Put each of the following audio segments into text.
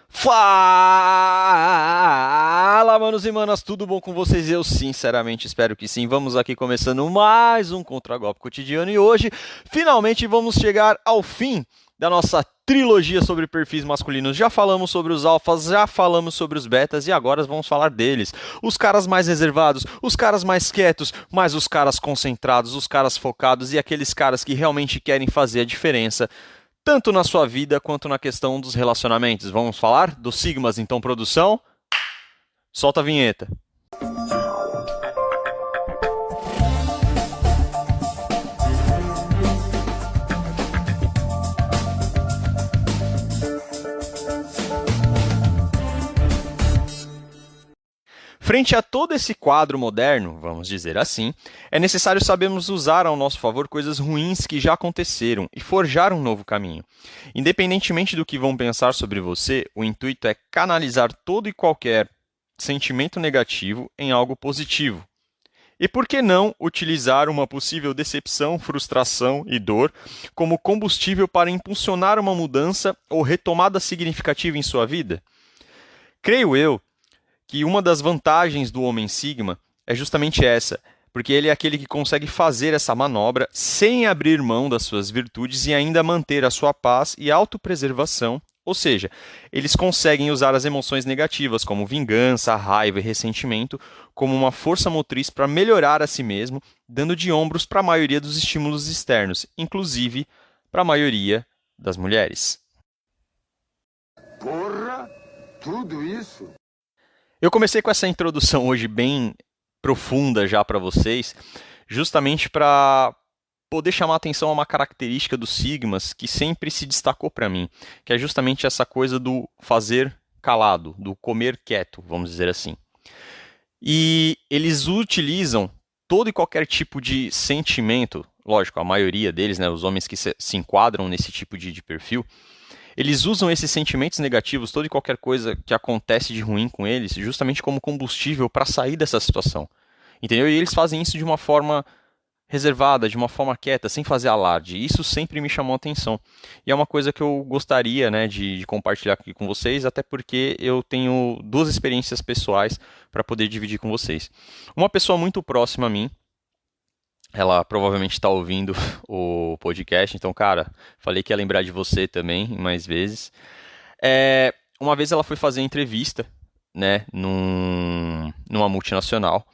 Fala, manos e manas, tudo bom com vocês? Eu sinceramente espero que sim. Vamos aqui começando mais um Contragolpe Cotidiano e hoje, finalmente, vamos chegar ao fim da nossa trilogia sobre perfis masculinos. Já falamos sobre os alfas, já falamos sobre os betas e agora vamos falar deles. Os caras mais reservados, os caras mais quietos, mas os caras concentrados, os caras focados e aqueles caras que realmente querem fazer a diferença tanto na sua vida quanto na questão dos relacionamentos. Vamos falar dos sigmas, então, produção? Solta a vinheta. Frente a todo esse quadro moderno, vamos dizer assim, é necessário sabermos usar ao nosso favor coisas ruins que já aconteceram e forjar um novo caminho. Independentemente do que vão pensar sobre você, o intuito é canalizar todo e qualquer sentimento negativo em algo positivo. E por que não utilizar uma possível decepção, frustração e dor como combustível para impulsionar uma mudança ou retomada significativa em sua vida? Creio eu que uma das vantagens do homem sigma é justamente essa, porque ele é aquele que consegue fazer essa manobra sem abrir mão das suas virtudes e ainda manter a sua paz e autopreservação, ou seja, eles conseguem usar as emoções negativas, como vingança, raiva e ressentimento, como uma força motriz para melhorar a si mesmo, dando de ombros para a maioria dos estímulos externos, inclusive para a maioria das mulheres. Porra, tudo isso? Eu comecei com essa introdução hoje bem profunda já para vocês, justamente para poder chamar a atenção a uma característica dos sigmas que sempre se destacou para mim, que é justamente essa coisa do fazer calado, do comer quieto, vamos dizer assim. E eles utilizam todo e qualquer tipo de sentimento, lógico, a maioria deles, né, os homens que se enquadram nesse tipo de perfil, eles usam esses sentimentos negativos, toda e qualquer coisa que acontece de ruim com eles, justamente como combustível para sair dessa situação. Entendeu? E eles fazem isso de uma forma reservada, de uma forma quieta, sem fazer alarde. Isso sempre me chamou a atenção. E é uma coisa que eu gostaria, né, de compartilhar aqui com vocês, até porque eu tenho duas experiências pessoais para poder dividir com vocês. Uma pessoa muito próxima a mim, ela provavelmente está ouvindo o podcast, então, cara, falei que ia lembrar de você também, mais vezes. Uma vez ela foi fazer entrevista, né, numa multinacional,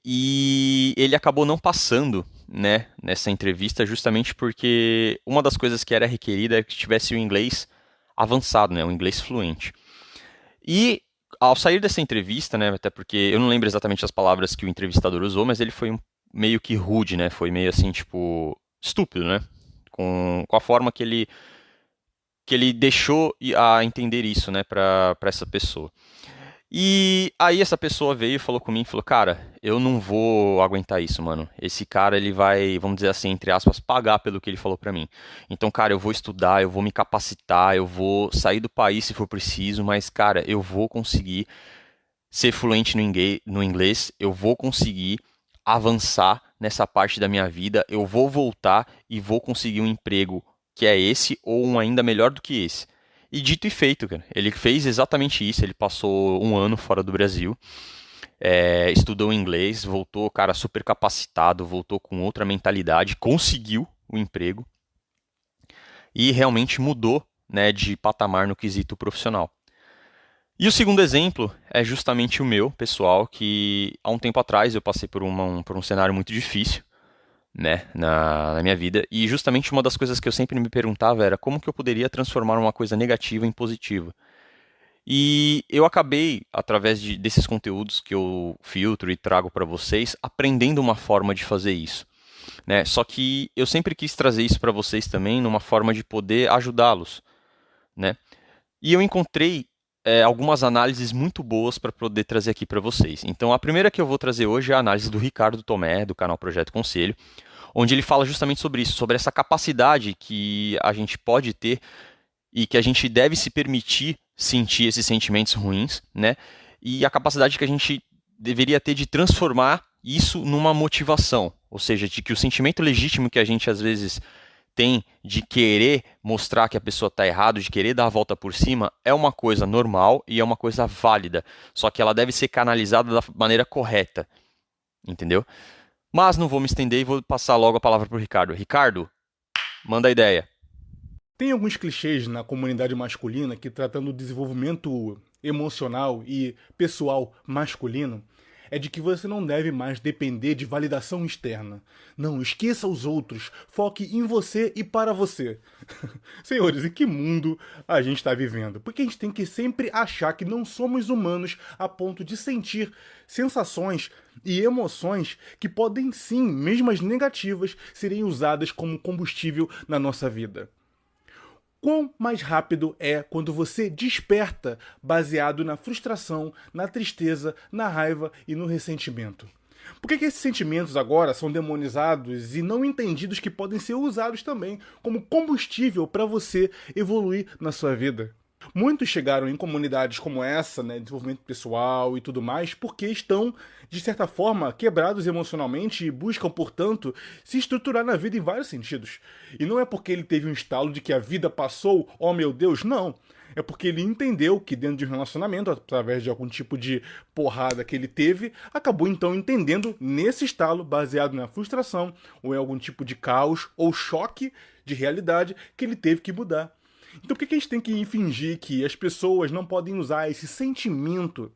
e ele acabou não passando, né, nessa entrevista, justamente porque uma das coisas que era requerida é que tivesse o inglês avançado, né, o inglês fluente. E ao sair dessa entrevista, né, até porque eu não lembro exatamente as palavras que o entrevistador usou, mas ele foi meio que rude, né? Foi meio assim, tipo, estúpido, né? Com a forma que ele deixou a entender isso, né, para essa pessoa. E aí essa pessoa veio e falou comigo, falou, cara, eu não vou aguentar isso, mano. Esse cara, ele vai, vamos dizer assim, entre aspas, pagar pelo que ele falou pra mim. Então, cara, eu vou estudar, eu vou me capacitar, eu vou sair do país se for preciso, mas, cara, eu vou conseguir ser fluente no inglês, eu vou conseguir avançar nessa parte da minha vida, eu vou voltar e vou conseguir um emprego que é esse ou um ainda melhor do que esse. E dito e feito, cara, ele fez exatamente isso, ele passou um ano fora do Brasil, estudou inglês, voltou, cara, super capacitado, voltou com outra mentalidade, conseguiu o emprego e realmente mudou, né, de patamar no quesito profissional. E o segundo exemplo é justamente o meu, pessoal, que há um tempo atrás eu passei por um cenário muito difícil, né, na minha vida, e justamente uma das coisas que eu sempre me perguntava era como que eu poderia transformar uma coisa negativa em positiva. E eu acabei, através desses conteúdos que eu filtro e trago para vocês, aprendendo uma forma de fazer isso, né? Só que eu sempre quis trazer isso para vocês também numa forma de poder ajudá-los, né? E eu encontrei algumas análises muito boas para poder trazer aqui para vocês. Então, a primeira que eu vou trazer hoje é a análise do Ricardo Tomé, do canal Projeto Conselho, onde ele fala justamente sobre isso, sobre essa capacidade que a gente pode ter e que a gente deve se permitir sentir esses sentimentos ruins, né? E a capacidade que a gente deveria ter de transformar isso numa motivação, ou seja, de que o sentimento legítimo que a gente às vezes tem de querer mostrar que a pessoa está errada, de querer dar a volta por cima, é uma coisa normal e é uma coisa válida. Só que ela deve ser canalizada da maneira correta, entendeu? Mas não vou me estender e vou passar logo a palavra para o Ricardo. Ricardo, manda a ideia. Tem alguns clichês na comunidade masculina que, tratando do desenvolvimento emocional e pessoal masculino, é de que você não deve mais depender de validação externa. Não, esqueça os outros, foque em você e para você. Senhores, em que mundo a gente está vivendo? Porque a gente tem que sempre achar que não somos humanos a ponto de sentir sensações e emoções que podem sim, mesmo as negativas, serem usadas como combustível na nossa vida. Quão mais rápido é quando você desperta baseado na frustração, na tristeza, na raiva e no ressentimento? Por que esses sentimentos agora são demonizados e não entendidos que podem ser usados também como combustível para você evoluir na sua vida? Muitos chegaram em comunidades como essa, né, desenvolvimento pessoal e tudo mais, porque estão, de certa forma, quebrados emocionalmente e buscam, portanto, se estruturar na vida em vários sentidos. E não é porque ele teve um estalo de que a vida passou, oh meu Deus, não. É porque ele entendeu que dentro de um relacionamento, através de algum tipo de porrada que ele teve, acabou então entendendo nesse estalo, baseado na frustração, ou em algum tipo de caos ou choque de realidade que ele teve que mudar. Então por que a gente tem que fingir que as pessoas não podem usar esse sentimento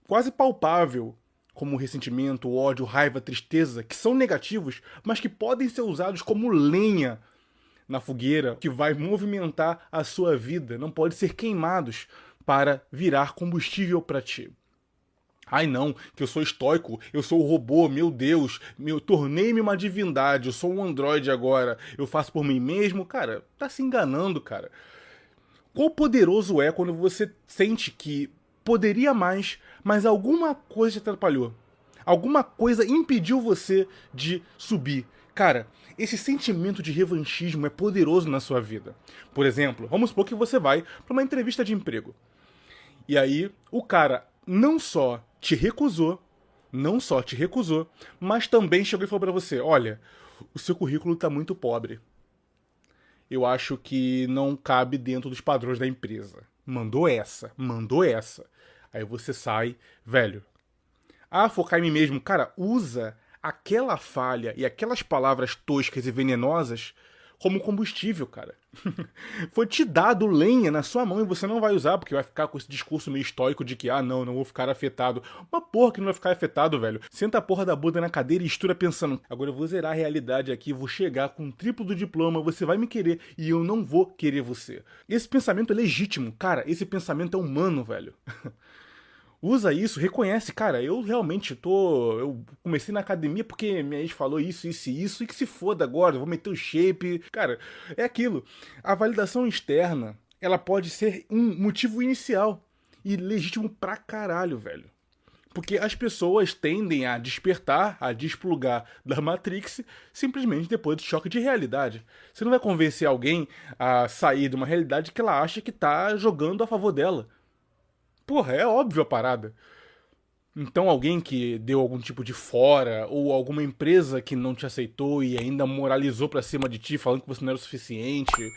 quase palpável, como ressentimento, ódio, raiva, tristeza, que são negativos, mas que podem ser usados como lenha na fogueira, que vai movimentar a sua vida, não podem ser queimados para virar combustível para ti. Ai não, que eu sou estoico, eu sou o robô, meu Deus, tornei-me uma divindade, eu sou um androide agora, eu faço por mim mesmo. Cara, tá se enganando, cara. Quão poderoso é quando você sente que poderia mais, mas alguma coisa te atrapalhou. Alguma coisa impediu você de subir. Cara, esse sentimento de revanchismo é poderoso na sua vida. Por exemplo, vamos supor que você vai para uma entrevista de emprego. E aí, o cara não só te recusou, mas também chegou e falou pra você, olha, o seu currículo tá muito pobre. Eu acho que não cabe dentro dos padrões da empresa. Mandou essa. Aí você sai, velho. Ah, focar em mim mesmo. Cara, usa aquela falha e aquelas palavras toscas e venenosas como combustível, cara. Foi te dado lenha na sua mão e você não vai usar, porque vai ficar com esse discurso meio estoico de que, ah, não vou ficar afetado. Uma porra que não vai ficar afetado, velho. Senta a porra da bunda na cadeira e estuda pensando, agora eu vou zerar a realidade aqui, vou chegar com um triplo do diploma, você vai me querer e eu não vou querer você. Esse pensamento é legítimo, cara, esse pensamento é humano, velho. Usa isso, reconhece, cara, eu realmente eu comecei na academia porque minha ex falou isso, e que se foda agora, eu vou meter o shape. Cara, é aquilo. A validação externa, ela pode ser um motivo inicial e legítimo pra caralho, velho. Porque as pessoas tendem a despertar, a desplugar da Matrix simplesmente depois do choque de realidade. Você não vai convencer alguém a sair de uma realidade que ela acha que tá jogando a favor dela. Porra, é óbvio a parada. Então alguém que deu algum tipo de fora, ou alguma empresa que não te aceitou e ainda moralizou pra cima de ti, falando que você não era o suficiente.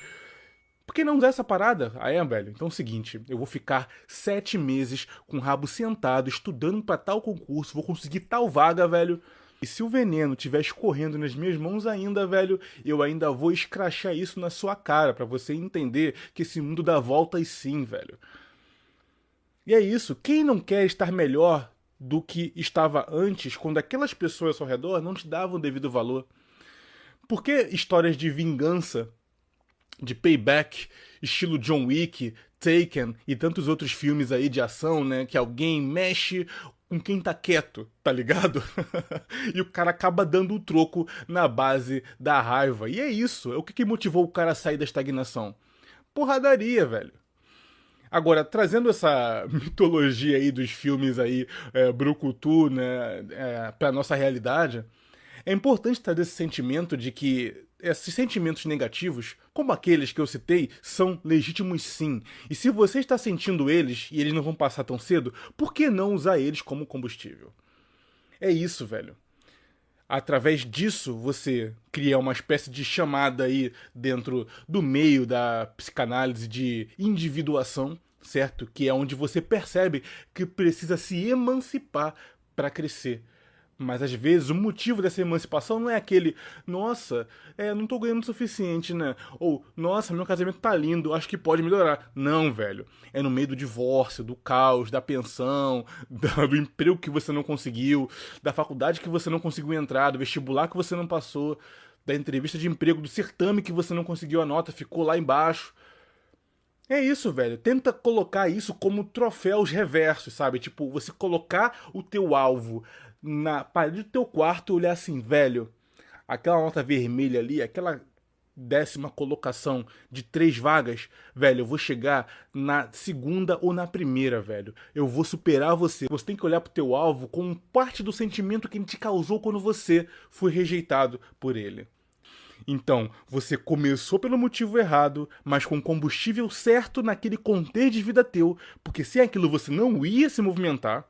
Por que não usar essa parada? Ah, é, velho? Então é o seguinte, eu vou ficar 7 meses com o rabo sentado, estudando pra tal concurso, vou conseguir tal vaga, velho. E se o veneno estiver escorrendo nas minhas mãos ainda, velho, eu ainda vou escrachar isso na sua cara, pra você entender que esse mundo dá voltas sim, velho. E é isso, quem não quer estar melhor do que estava antes, quando aquelas pessoas ao seu redor não te davam o devido valor? Por que histórias de vingança, de payback, estilo John Wick, Taken e tantos outros filmes aí de ação, né, que alguém mexe com quem tá quieto, tá ligado? E o cara acaba dando o troco na base da raiva. E é isso, é o que motivou o cara a sair da estagnação? Porradaria, velho. Agora, trazendo essa mitologia aí dos filmes aí, brucutu, né, pra nossa realidade, é importante trazer esse sentimento de que esses sentimentos negativos, como aqueles que eu citei, são legítimos sim. E se você está sentindo eles, e eles não vão passar tão cedo, por que não usar eles como combustível? É isso, velho. através disso, você cria uma espécie de chamada aí dentro do meio da psicanálise de individuação, certo? Que é onde você percebe que precisa se emancipar para crescer. Mas às vezes o motivo dessa emancipação não é aquele, nossa, não tô ganhando o suficiente, né? Ou, nossa, meu casamento tá lindo, acho que pode melhorar. Não, velho. É no meio do divórcio, do caos, da pensão, do emprego que você não conseguiu, da faculdade que você não conseguiu entrar, do vestibular que você não passou, da entrevista de emprego, do certame que você não conseguiu a nota, ficou lá embaixo. É isso, velho. Tenta colocar isso como troféus reversos, sabe? Tipo, você colocar o teu alvo na parede do teu quarto e olhar assim, velho, aquela nota vermelha ali, aquela 10ª colocação de 3 vagas, velho, eu vou chegar na segunda ou na primeira, velho. Eu vou superar você. Você tem que olhar pro teu alvo como parte do sentimento que ele te causou quando você foi rejeitado por ele. Então, você começou pelo motivo errado, mas com combustível certo naquele contexto de vida teu, porque sem aquilo você não ia se movimentar.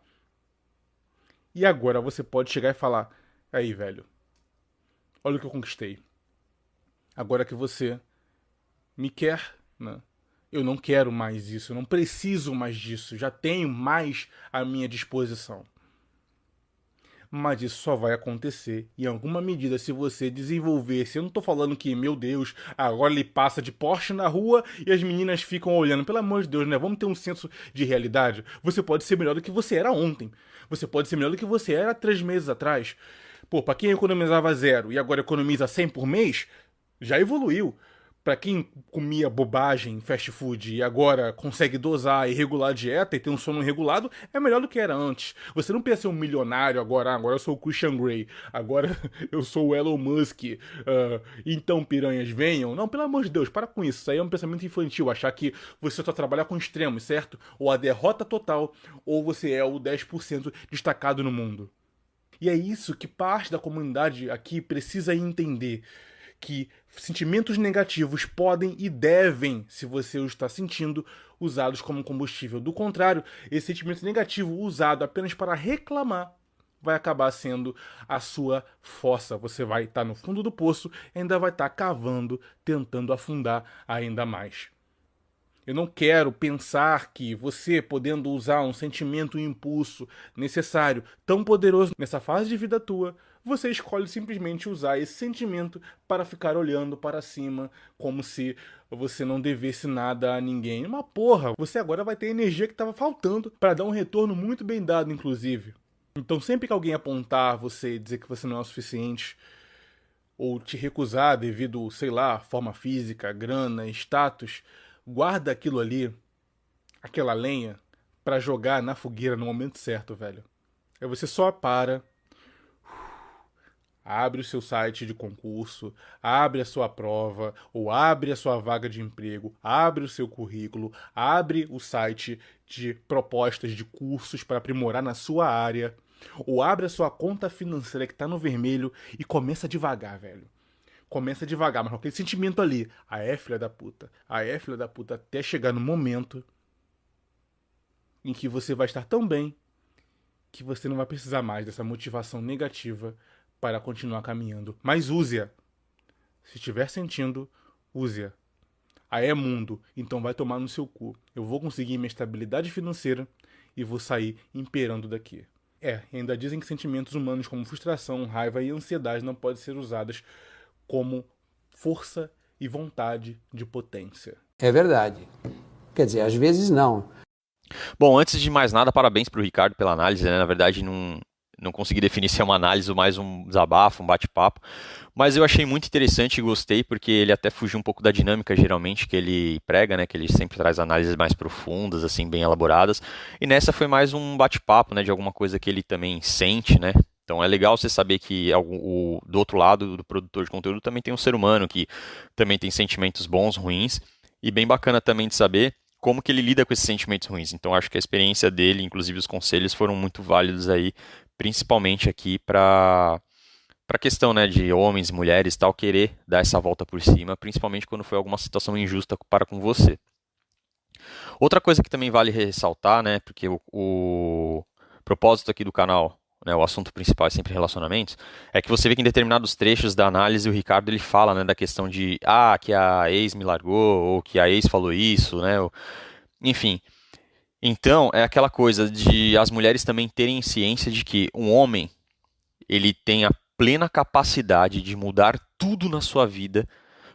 E agora você pode chegar e falar: aí, velho, olha o que eu conquistei. Agora que você me quer, né? Eu não quero mais isso, eu não preciso mais disso, já tenho mais à minha disposição. Mas isso só vai acontecer em alguma medida se você desenvolver. Se eu não tô falando que, meu Deus, agora ele passa de Porsche na rua e as meninas ficam olhando. Pelo amor de Deus, né? Vamos ter um senso de realidade. Você pode ser melhor do que você era ontem. Você pode ser melhor do que você era 3 meses atrás. Pô, pra quem economizava 0 e agora economiza 100 por mês, já evoluiu. Pra quem comia bobagem, fast food e agora consegue dosar e regular a dieta e ter um sono regulado, é melhor do que era antes. Você não pensa ser um milionário agora eu sou o Christian Grey, agora eu sou o Elon Musk, então piranhas venham. Não, pelo amor de Deus, para com isso. Isso aí é um pensamento infantil, achar que você só trabalha com extremos, certo? Ou a derrota total, ou você é o 10% destacado no mundo. E é isso que parte da comunidade aqui precisa entender, que sentimentos negativos podem e devem, se você os está sentindo, usados como combustível. Do contrário, esse sentimento negativo usado apenas para reclamar vai acabar sendo a sua fossa. Você vai estar no fundo do poço e ainda vai estar cavando, tentando afundar ainda mais. Eu não quero pensar que você, podendo usar um sentimento e um impulso necessário, tão poderoso nessa fase de vida tua, você escolhe simplesmente usar esse sentimento para ficar olhando para cima, como se você não devesse nada a ninguém. Uma porra, você agora vai ter a energia que estava faltando para dar um retorno muito bem dado, inclusive. Então, sempre que alguém apontar você e dizer que você não é o suficiente, ou te recusar devido, sei lá, forma física, grana, status, guarda aquilo ali, aquela lenha, pra jogar na fogueira no momento certo, velho. Aí você só para, abre o seu site de concurso, abre a sua prova, ou abre a sua vaga de emprego, abre o seu currículo, abre o site de propostas de cursos para aprimorar na sua área, ou abre a sua conta financeira que tá no vermelho e começa devagar, velho. Começa devagar, mas com aquele sentimento ali. Filha da puta. Filha da puta, até chegar no momento em que você vai estar tão bem que você não vai precisar mais dessa motivação negativa para continuar caminhando. Mas use-a. Se estiver sentindo, use-a. É mundo, então vai tomar no seu cu. Eu vou conseguir minha estabilidade financeira e vou sair imperando daqui. Ainda dizem que sentimentos humanos como frustração, raiva e ansiedade não podem ser usadas como força e vontade de potência. É verdade. Quer dizer, às vezes não. Bom, antes de mais nada, parabéns para o Ricardo pela análise, né? Na verdade, não consegui definir se é uma análise ou mais um desabafo, um bate-papo, mas eu achei muito interessante e gostei, porque ele até fugiu um pouco da dinâmica, geralmente, que ele prega, né? Que ele sempre traz análises mais profundas, assim, bem elaboradas, e nessa foi mais um bate-papo, né? De alguma coisa que ele também sente, né? Então é legal você saber que do outro lado do produtor de conteúdo também tem um ser humano que também tem sentimentos bons, ruins, e bem bacana também de saber como que ele lida com esses sentimentos ruins. Então acho que a experiência dele, inclusive os conselhos, foram muito válidos aí, principalmente aqui para a questão, né, de homens, mulheres, tal, querer dar essa volta por cima, principalmente quando foi alguma situação injusta para com você. Outra coisa que também vale ressaltar, né, porque o propósito aqui do canal, né, o assunto principal é sempre relacionamentos, é que você vê que em determinados trechos da análise o Ricardo ele fala, né, da questão de que a ex me largou, ou que a ex falou isso, né, enfim. Então, é aquela coisa de as mulheres também terem ciência de que um homem, ele tem a plena capacidade de mudar tudo na sua vida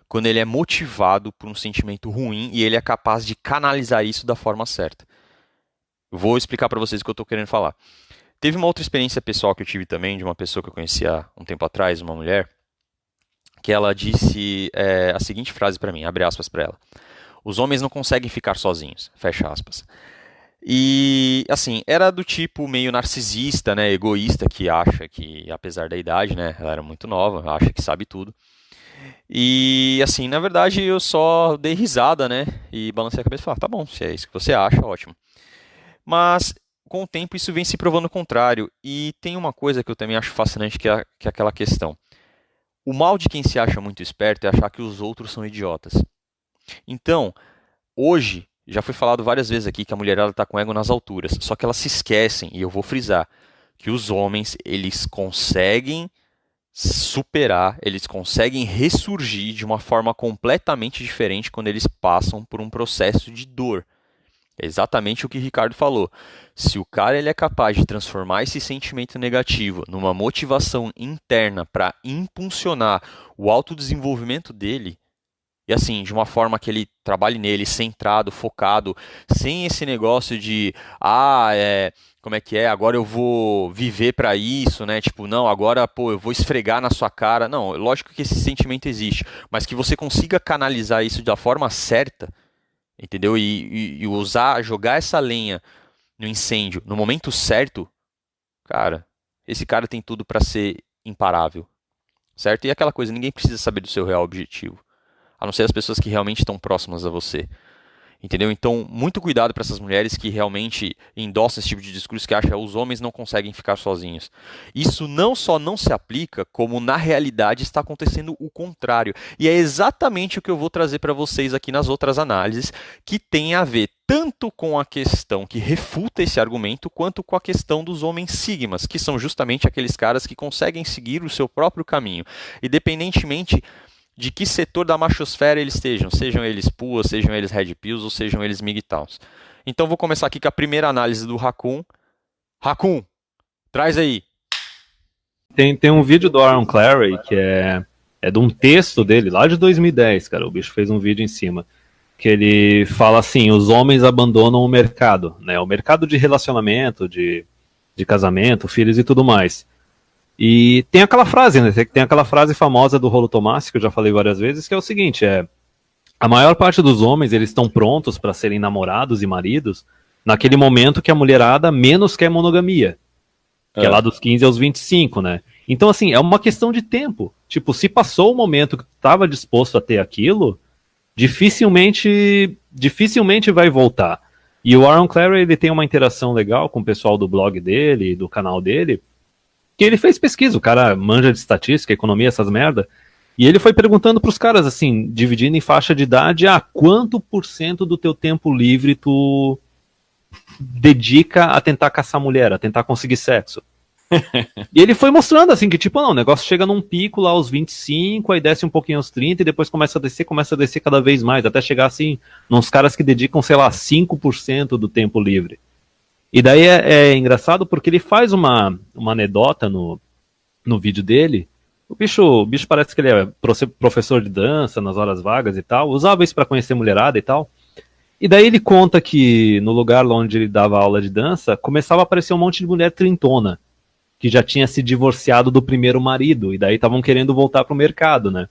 quando ele é motivado por um sentimento ruim e ele é capaz de canalizar isso da forma certa. Vou explicar para vocês o que eu estou querendo falar. Teve uma outra experiência pessoal que eu tive também, de uma pessoa que eu conheci há um tempo atrás, uma mulher, que ela disse a seguinte frase para mim, abre aspas para ela. Os homens não conseguem ficar sozinhos, fecha aspas. E, assim, era do tipo meio narcisista, né, egoísta, que acha que, apesar da idade, né, ela era muito nova, acha que sabe tudo. E, assim, na verdade, eu só dei risada, né, e balancei a cabeça e falei, tá bom, se é isso que você acha, ótimo. Mas, com o tempo, isso vem se provando o contrário. E tem uma coisa que eu também acho fascinante, que é aquela questão. O mal de quem se acha muito esperto é achar que os outros são idiotas. Então, hoje, já foi falado várias vezes aqui que a mulherada está com o ego nas alturas, só que elas se esquecem, e eu vou frisar, que os homens, eles conseguem superar, eles conseguem ressurgir de uma forma completamente diferente quando eles passam por um processo de dor. É exatamente o que o Ricardo falou. Se o cara ele é capaz de transformar esse sentimento negativo numa motivação interna para impulsionar o autodesenvolvimento dele, e assim, de uma forma que ele trabalhe nele, centrado, focado, sem esse negócio de, como é que é, agora eu vou viver para isso, né? Tipo, não, agora, pô, eu vou esfregar na sua cara. Não, lógico que esse sentimento existe, mas que você consiga canalizar isso da forma certa, entendeu? E jogar essa lenha no incêndio no momento certo, cara, esse cara tem tudo para ser imparável, certo? E aquela coisa, ninguém precisa saber do seu real objetivo, a não ser as pessoas que realmente estão próximas a você. Entendeu? Então, muito cuidado para essas mulheres que realmente endossam esse tipo de discurso que acham que os homens não conseguem ficar sozinhos. Isso não só não se aplica, como na realidade está acontecendo o contrário. E é exatamente o que eu vou trazer para vocês aqui nas outras análises, que tem a ver tanto com a questão que refuta esse argumento, quanto com a questão dos homens sigmas, que são justamente aqueles caras que conseguem seguir o seu próprio caminho, independentemente de que setor da machosfera eles estejam, sejam eles puas, sejam eles red pills ou sejam eles MGTOWs. Então vou começar aqui com a primeira análise do Raccoon. Raccoon, traz aí. Tem um vídeo do Aaron Clarey que é de um texto dele, lá de 2010, cara, o bicho fez um vídeo em cima, que ele fala assim, os homens abandonam o mercado, né, o mercado de relacionamento, de casamento, filhos e tudo mais. E tem aquela frase, né? Tem aquela frase famosa do Rolo Tomassi, que eu já falei várias vezes, que é o seguinte, a maior parte dos homens, eles estão prontos para serem namorados e maridos naquele momento que a mulherada menos quer monogamia, que é lá dos 15 aos 25, né? Então, assim, é uma questão de tempo. Tipo, se passou o momento que tu estava disposto a ter aquilo, dificilmente vai voltar. E o Aaron Clarey, ele tem uma interação legal com o pessoal do blog dele, do canal dele, que ele fez pesquisa, o cara manja de estatística, economia, essas merda, e ele foi perguntando pros caras, assim, dividindo em faixa de idade, quanto % do teu tempo livre tu dedica a tentar caçar mulher, a tentar conseguir sexo? E ele foi mostrando, assim, que tipo, não, o negócio chega num pico lá aos 25, aí desce um pouquinho aos 30, e depois começa a descer cada vez mais, até chegar, assim, nos caras que dedicam, sei lá, 5% do tempo livre. E daí é engraçado porque ele faz uma anedota no vídeo dele. O bicho parece que ele é professor de dança nas horas vagas e tal. Usava isso para conhecer mulherada e tal. E daí ele conta que no lugar onde ele dava aula de dança, começava a aparecer um monte de mulher trintona, que já tinha se divorciado do primeiro marido. E daí estavam querendo voltar pro mercado, né?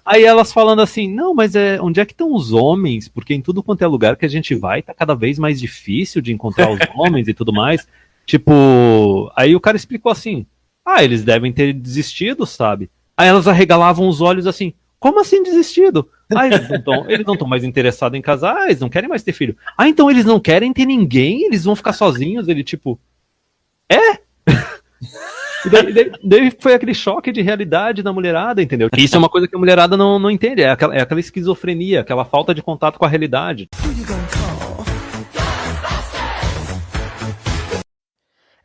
Aí elas falando assim, não, mas onde é que estão os homens? Porque em tudo quanto é lugar que a gente vai, tá cada vez mais difícil de encontrar os homens e tudo mais. Tipo, aí o cara explicou assim, eles devem ter desistido, sabe? Aí elas arregalavam os olhos assim, como assim desistido? Eles não estão mais interessados em casar, eles não querem mais ter filho. Então eles não querem ter ninguém, eles vão ficar sozinhos, ele tipo, E daí foi aquele choque de realidade da mulherada, entendeu? E isso é uma coisa que a mulherada não entende, é aquela esquizofrenia, aquela falta de contato com a realidade.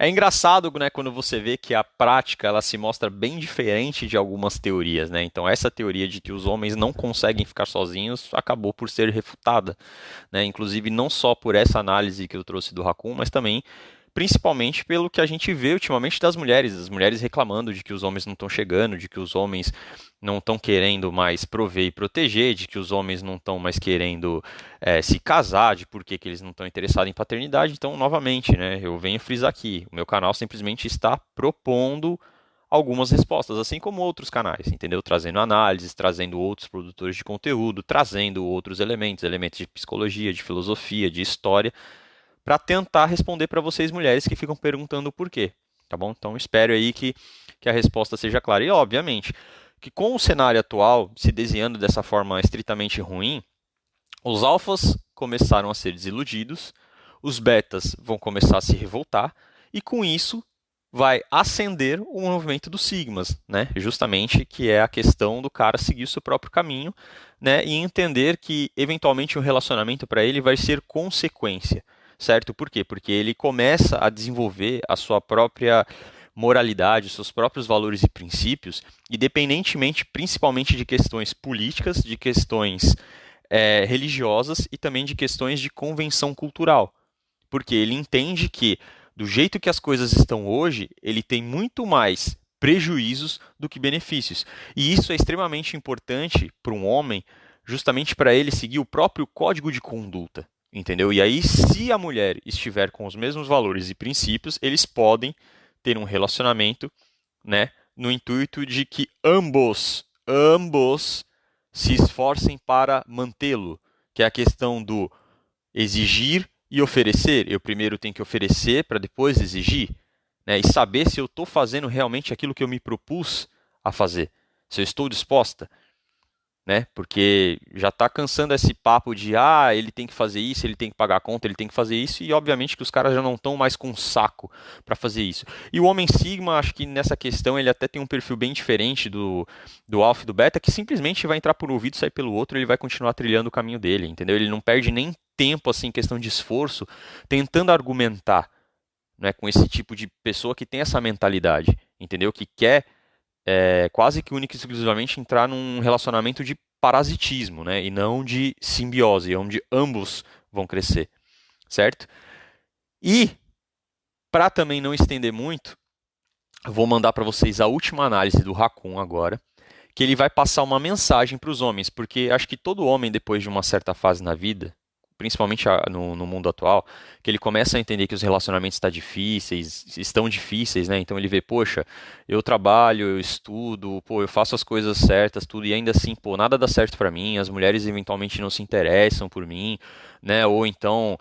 É engraçado, né, quando você vê que a prática ela se mostra bem diferente de algumas teorias, né? Então essa teoria de que os homens não conseguem ficar sozinhos acabou por ser refutada, né? Inclusive não só por essa análise que eu trouxe do Raccoon, mas também principalmente pelo que a gente vê ultimamente das mulheres, as mulheres reclamando de que os homens não estão chegando, de que os homens não estão querendo mais prover e proteger, de que os homens não estão mais querendo se casar, de por que eles não estão interessados em paternidade. Então, novamente, né, eu venho frisar aqui, o meu canal simplesmente está propondo algumas respostas, assim como outros canais, entendeu? Trazendo análises, trazendo outros produtores de conteúdo, trazendo outros elementos, elementos de psicologia, de filosofia, de história, para tentar responder para vocês mulheres que ficam perguntando o porquê, tá bom? Então espero aí que a resposta seja clara. E obviamente que com o cenário atual se desenhando dessa forma estritamente ruim, os alfas começaram a ser desiludidos, os betas vão começar a se revoltar e com isso vai ascender o movimento dos sigmas, né? Justamente que é a questão do cara seguir o seu próprio caminho, né? E entender que eventualmente um relacionamento para ele vai ser consequência. Certo? Por quê? Porque ele começa a desenvolver a sua própria moralidade, os seus próprios valores e princípios, independentemente, principalmente de questões políticas, de questões religiosas e também de questões de convenção cultural. Porque ele entende que, do jeito que as coisas estão hoje, ele tem muito mais prejuízos do que benefícios. E isso é extremamente importante para um homem, justamente para ele seguir o próprio código de conduta. Entendeu? E aí, se a mulher estiver com os mesmos valores e princípios, eles podem ter um relacionamento, né, no intuito de que ambos se esforcem para mantê-lo, que é a questão do exigir e oferecer. Eu primeiro tenho que oferecer para depois exigir, né, e saber se eu estou fazendo realmente aquilo que eu me propus a fazer, se eu estou disposta. Né? Porque já está cansando esse papo de ele tem que fazer isso, ele tem que pagar a conta, ele tem que fazer isso, e obviamente que os caras já não estão mais com saco para fazer isso. E o Homem Sigma, acho que nessa questão ele até tem um perfil bem diferente do Alpha e do Beta, que simplesmente vai entrar por um ouvido e sair pelo outro, ele vai continuar trilhando o caminho dele, entendeu? Ele não perde nem tempo, assim, em questão de esforço, tentando argumentar, né, com esse tipo de pessoa que tem essa mentalidade, entendeu? Que quer quase que única e exclusivamente entrar num relacionamento de parasitismo, né? E não de simbiose, onde ambos vão crescer, certo? E, para também não estender muito, eu vou mandar para vocês a última análise do Raccoon agora, que ele vai passar uma mensagem para os homens, porque acho que todo homem, depois de uma certa fase na vida, principalmente no mundo atual, que ele começa a entender que os relacionamentos estão difíceis, né? Então ele vê, poxa, eu trabalho, eu estudo, eu faço as coisas certas, tudo, e ainda assim, nada dá certo para mim, as mulheres eventualmente não se interessam por mim, né? Ou então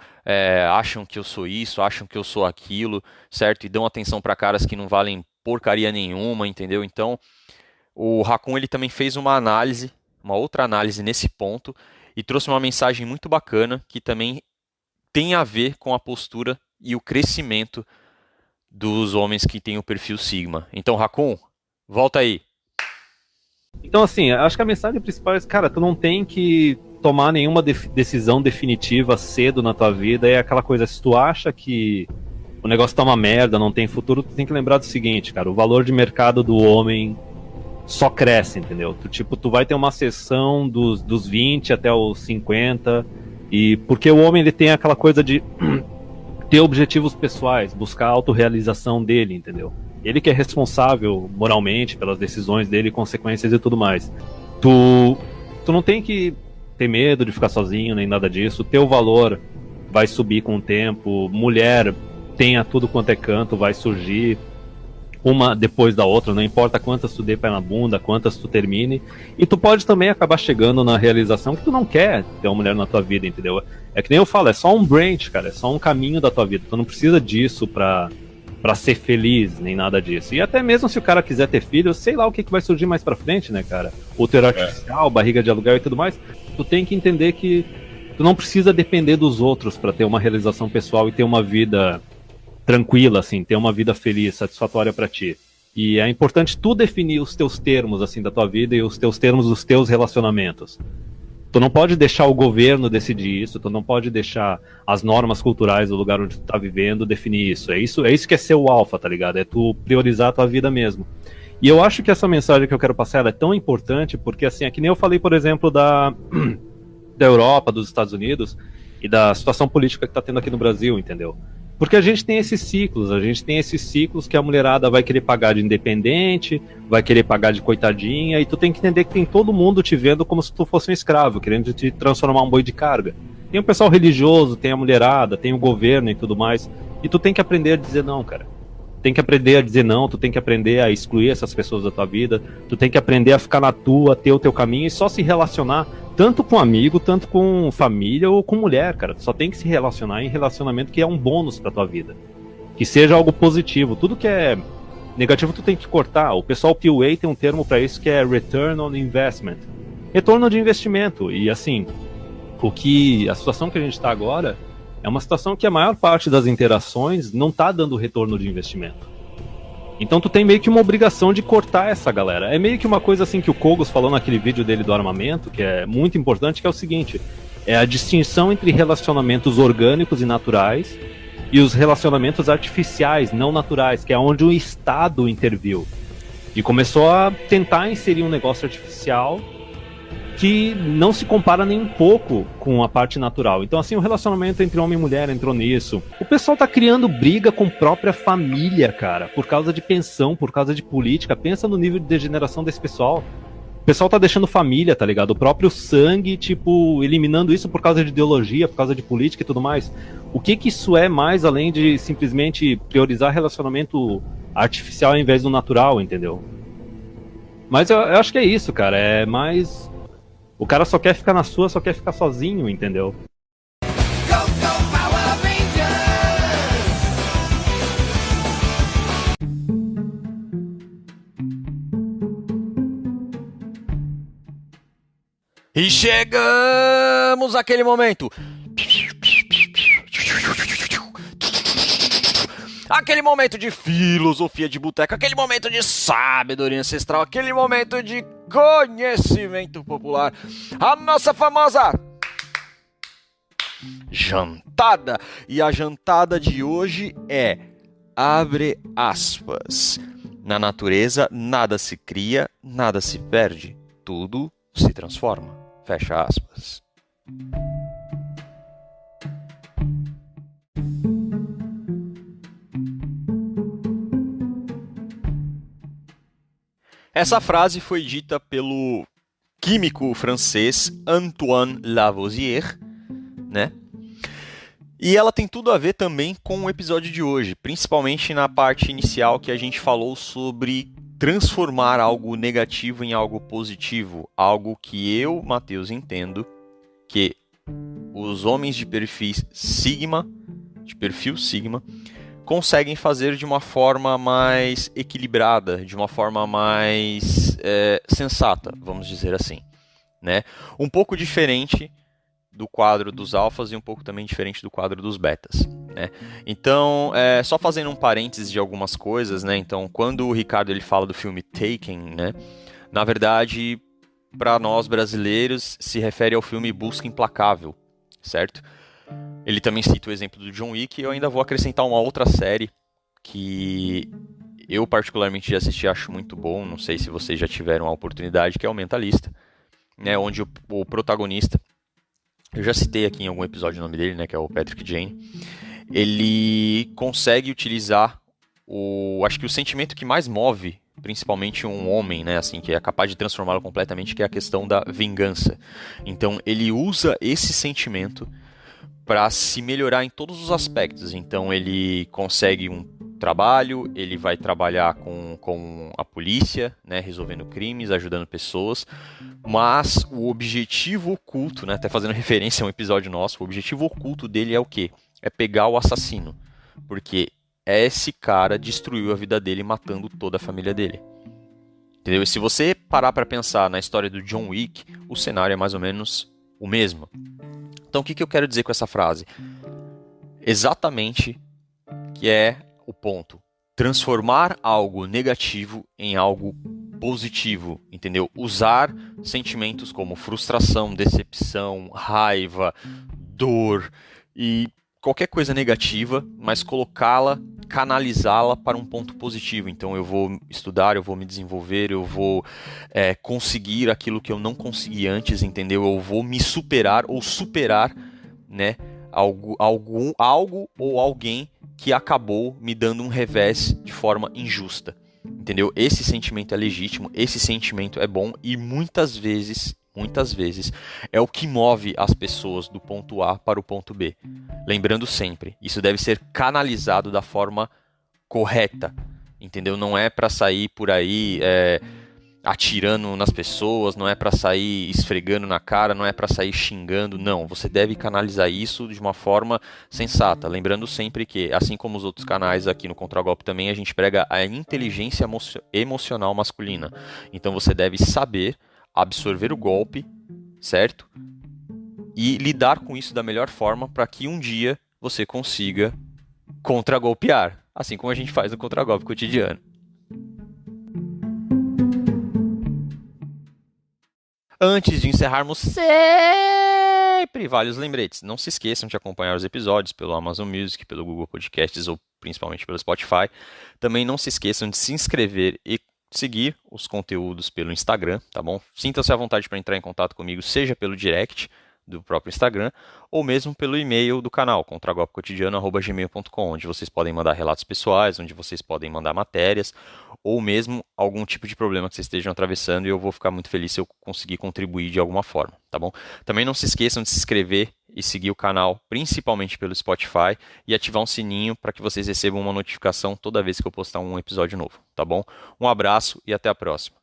acham que eu sou isso, acham que eu sou aquilo, certo? E dão atenção para caras que não valem porcaria nenhuma, entendeu? Então, o Raccoon ele também fez uma outra análise nesse ponto, e trouxe uma mensagem muito bacana que também tem a ver com a postura e o crescimento dos homens que têm o perfil Sigma. Então, Raccoon, volta aí. Então, assim, acho que a mensagem principal é, cara, tu não tem que tomar nenhuma decisão definitiva cedo na tua vida. É aquela coisa, se tu acha que o negócio tá uma merda, não tem futuro, tu tem que lembrar do seguinte, cara, o valor de mercado do homem só cresce, entendeu? Tu vai ter uma sessão dos 20 até os 50, e porque o homem ele tem aquela coisa de ter objetivos pessoais, buscar a autorrealização dele, entendeu? Ele que é responsável moralmente pelas decisões dele, consequências e tudo mais. Tu não tem que ter medo de ficar sozinho, nem nada disso. O teu valor vai subir com o tempo. Mulher, tenha tudo quanto é canto, vai surgir uma depois da outra, não importa quantas tu dê pé na bunda, quantas tu termine, e tu pode também acabar chegando na realização que tu não quer ter uma mulher na tua vida, entendeu? É que nem eu falo, é só um branch, cara, é só um caminho da tua vida, tu não precisa disso pra ser feliz, nem nada disso. E até mesmo se o cara quiser ter filho, sei lá o que vai surgir mais pra frente, né, cara? Útero artificial, barriga de aluguel e tudo mais, tu tem que entender que tu não precisa depender dos outros pra ter uma realização pessoal e ter uma vida tranquila, assim, ter uma vida feliz, satisfatória pra ti. E é importante tu definir os teus termos, assim, da tua vida e os teus termos dos teus relacionamentos. Tu não pode deixar o governo decidir isso, tu não pode deixar as normas culturais do lugar onde tu tá vivendo definir isso. É isso que é ser o alfa, tá ligado? É tu priorizar a tua vida mesmo. E eu acho que essa mensagem que eu quero passar ela é tão importante porque, assim, é que nem eu falei, por exemplo, da Europa, dos Estados Unidos e da situação política que tá tendo aqui no Brasil, entendeu? Porque a gente tem esses ciclos que a mulherada vai querer pagar de independente, vai querer pagar de coitadinha, e tu tem que entender que tem todo mundo te vendo como se tu fosse um escravo, querendo te transformar um boi de carga. Tem o pessoal religioso, tem a mulherada, tem o governo e tudo mais, e tu tem que aprender a dizer não, cara. Tem que aprender a dizer não, tu tem que aprender a excluir essas pessoas da tua vida, tu tem que aprender a ficar na tua, ter o teu caminho e só se relacionar tanto com amigo, tanto com família ou com mulher, cara. Tu só tem que se relacionar em relacionamento que é um bônus pra tua vida. Que seja algo positivo. Tudo que é negativo tu tem que cortar. O pessoal PUA tem um termo pra isso que é Return on Investment. Retorno de investimento. E assim, a situação que a gente tá agora é uma situação que a maior parte das interações não tá dando retorno de investimento. Então tu tem meio que uma obrigação de cortar essa galera. É meio que uma coisa assim que o Kogos falou naquele vídeo dele do armamento, que é muito importante, que é o seguinte: é a distinção entre relacionamentos orgânicos e naturais e os relacionamentos artificiais, não naturais, que é onde o Estado interviu. E começou a tentar inserir um negócio artificial que não se compara nem um pouco com a parte natural. Então, assim, o relacionamento entre homem e mulher entrou nisso. O pessoal tá criando briga com própria família, cara, por causa de pensão, por causa de política. Pensa no nível de degeneração desse pessoal. O pessoal tá deixando família, tá ligado? O próprio sangue, tipo, eliminando isso por causa de ideologia, por causa de política e tudo mais. O que isso é mais além de simplesmente priorizar relacionamento artificial ao invés do natural, entendeu? Mas eu acho que é isso, cara. É mais... O cara só quer ficar na sua, só quer ficar sozinho, entendeu? E chegamos àquele momento. Aquele momento de filosofia de boteco, aquele momento de sabedoria ancestral, aquele momento de conhecimento popular. A nossa famosa jantada. E a jantada de hoje é, abre aspas, na natureza nada se cria, nada se perde, tudo se transforma. Fecha aspas. Essa frase foi dita pelo químico francês Antoine Lavoisier, né? E ela tem tudo a ver também com o episódio de hoje, principalmente na parte inicial que a gente falou sobre transformar algo negativo em algo positivo, algo que eu, Matheus, entendo que os homens de perfil Sigma, conseguem fazer de uma forma mais equilibrada, de uma forma mais sensata, vamos dizer assim, né? Um pouco diferente do quadro dos alfas e um pouco também diferente do quadro dos betas, né? Então, só fazendo um parênteses de algumas coisas, né? Então, quando o Ricardo ele fala do filme Taken, né? Na verdade, para nós brasileiros, se refere ao filme Busca Implacável, certo? Ele também cita o exemplo do John Wick e eu ainda vou acrescentar uma outra série que eu particularmente já assisti e acho muito bom, não sei se vocês já tiveram a oportunidade, que é o Mentalista, né, onde o protagonista, eu já citei aqui em algum episódio o nome dele, né, que é o Patrick Jane, ele consegue utilizar acho que o sentimento que mais move principalmente um homem, né, assim, que é capaz de transformá-lo completamente, que é a questão da vingança. Então ele usa esse sentimento para se melhorar em todos os aspectos. Então ele consegue um trabalho, ele vai trabalhar com a polícia, né, resolvendo crimes, ajudando pessoas, mas o objetivo oculto, né, até fazendo referência a um episódio nosso, o objetivo oculto dele é o quê? É pegar o assassino, porque esse cara destruiu a vida dele matando toda a família dele. Entendeu? E se você parar para pensar na história do John Wick, o cenário é mais ou menos o mesmo. Então o que eu quero dizer com essa frase? Exatamente que é o ponto. Transformar algo negativo em algo positivo, entendeu? Usar sentimentos como frustração, decepção, raiva, dor e qualquer coisa negativa, mas colocá-la, canalizá-la para um ponto positivo. Então eu vou estudar, eu vou me desenvolver, eu vou conseguir aquilo que eu não consegui antes, entendeu? Eu vou me superar ou superar, né, algo ou alguém que acabou me dando um revés de forma injusta. Entendeu? Esse sentimento é legítimo, esse sentimento é bom e muitas vezes é o que move as pessoas do ponto A para o ponto B. Lembrando sempre, isso deve ser canalizado da forma correta, entendeu? Não é para sair por aí atirando nas pessoas, não é para sair esfregando na cara, não é para sair xingando, não. Você deve canalizar isso de uma forma sensata. Lembrando sempre que, assim como os outros canais aqui no Contragolpe também, a gente prega a inteligência emocional masculina. Então você deve saber absorver o golpe, certo? E lidar com isso da melhor forma para que um dia você consiga contragolpear, assim como a gente faz no Contragolpe cotidiano. Antes de encerrarmos, sempre vários lembretes. Não se esqueçam de acompanhar os episódios pelo Amazon Music, pelo Google Podcasts ou principalmente pelo Spotify. Também não se esqueçam de se inscrever e seguir os conteúdos pelo Instagram, tá bom? Sintam-se à vontade para entrar em contato comigo, seja pelo direct do próprio Instagram ou mesmo pelo e-mail do canal, contragolpecotidiano@gmail.com, onde vocês podem mandar relatos pessoais, onde vocês podem mandar matérias ou mesmo algum tipo de problema que vocês estejam atravessando e eu vou ficar muito feliz se eu conseguir contribuir de alguma forma, tá bom? Também não se esqueçam de se inscrever e seguir o canal, principalmente pelo Spotify, e ativar um sininho para que vocês recebam uma notificação toda vez que eu postar um episódio novo, tá bom? Um abraço e até a próxima.